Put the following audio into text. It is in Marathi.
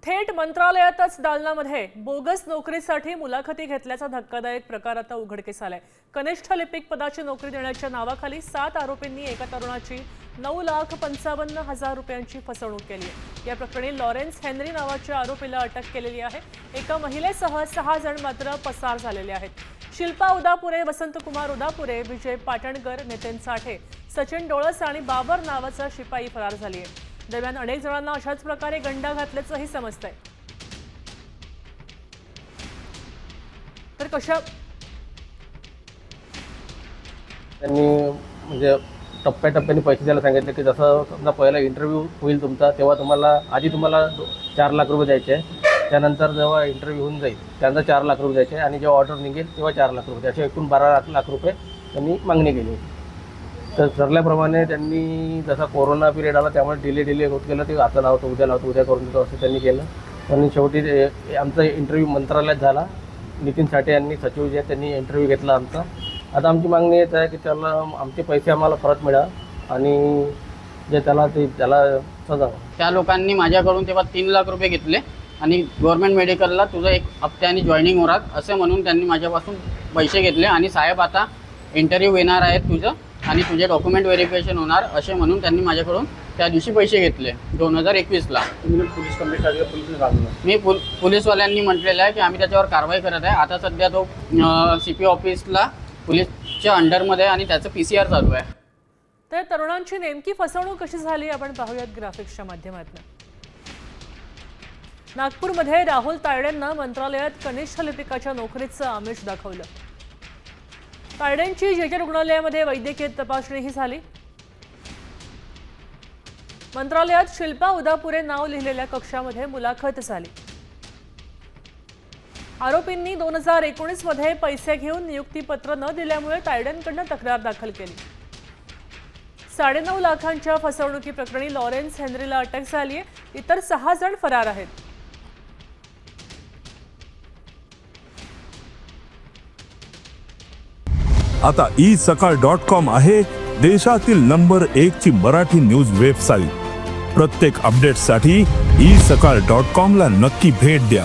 थेट मंत्रालयातच दालनामध्ये बोगस नोकरीसाठी मुलाखती घेतल्याचा धक्कादायक प्रकार आता उघडकीस आलाय। कनिष्ठ लिपिक पदाची नोकरी देण्याच्या नावाखाली 7 आरोपींनी एका तरुणाची 9,55,000 रुपयांची फसवणूक केली आहे। या प्रकरणी लॉरेन्स हेनरी नावाच्या आरोपीला अटक केलेली आहे। एका महिलेसह 6 जण मात्र पसार झालेले आहेत। शिल्पा उदापुरे, वसंतकुमार उदापुरे, विजय पाटणकर, नितीन साठे, सचिन डोळस आणि बाबर नावाचा शिपाई फरार झाली आहे। दरम्यान अनेक जणांना अशाच प्रकारे गंडा घातल्याचंही समजतंय। तर कशा त्यांनी म्हणजे टप्प्याटप्प्याने पैसे द्यायला सांगितले की जसं समजा पहिला इंटरव्ह्यू होईल तुमचा तेव्हा तुम्हाला आधी तुम्हाला 4 लाख रुपये द्यायचे आहे, त्यानंतर जेव्हा इंटरव्ह्यू होऊन जाईल त्यानंतर 4 लाख रुपये द्यायचे आणि जेव्हा ऑर्डर निघेल तेव्हा 4 लाख रुपये, असे एकूण 12 लाख रुपये त्यांनी मागणी केली होती। तर ठरल्याप्रमाणे त्यांनी जसा कोरोना पिरियड आला त्यामुळे डिले होत गेलं, ते आता लावतो उद्या करून देतो असं त्यांनी केलं। आणि शेवटी आमचा इंटरव्ह्यू मंत्रालयात झाला। नितीन साठे यांनी सचिव जे त्यांनी इंटरव्ह्यू घेतला आमचा। आता आमची मागणी येत आहे की त्याला आमचे पैसे आम्हाला परत मिळावे आणि जे त्याला सजा। त्या लोकांनी माझ्याकडून तेव्हा 3 लाख रुपये घेतले आणि गव्हर्नमेंट मेडिकलला तुझं 1 हप्त्याने जॉईनिंग होणार असे म्हणून त्यांनी माझ्यापासून पैसे घेतले आणि साहेब आता इंटरव्ह्यू येणार आहेत तुझं आणि तुझे डॉक्युमेंट व्हेरिफिकेशन होणार असे म्हणून त्यांनी माझ्याकडून त्या दिवशी पैसे घेतले 2021ला। पोलीस कंप्लेंट मी पोलीसवाल्यांनी म्हटलेलं आहे की आम्ही त्याच्यावर कारवाई करत आहे। आता सध्या तो CP ऑफिसला पोलीसच्या अंडरमध्ये आणि त्याचं PCR चालू आहे। तर तरुणांची नेमकी फसवणूक कशी झाली आपण पाहूयात ग्राफिक्सच्या माध्यमातून। नागपूरमध्ये राहुल तायडेंना मंत्रालयात कनिष्ठ लिपिकाच्या नोकरीचं आमिष दाखवलं। तायडेंची जे रुग्णालयामध्ये वैद्यकीय तपासणीही झाली। मंत्रालयात शिल्पा उदापुरे नाव लिहिलेल्या कक्षामध्ये मुलाखत झाली। आरोपींनी 2019 मध्ये पैसे घेऊन नियुक्तीपत्र न दिल्यामुळे तायडेंकडून तक्रार दाखल केली। 9.5 लाखांच्या फसवणुकी प्रकरणी लॉरेन्स हेनरीला अटक झाली आहे। इतर 6 जण फरार आहेत। आता isakal.com आहे देशातील नंबर 1 ची मराठी न्यूज वेबसाईट। प्रत्येक अपडेटसाठी isakal.com ला नक्की भेट द्या।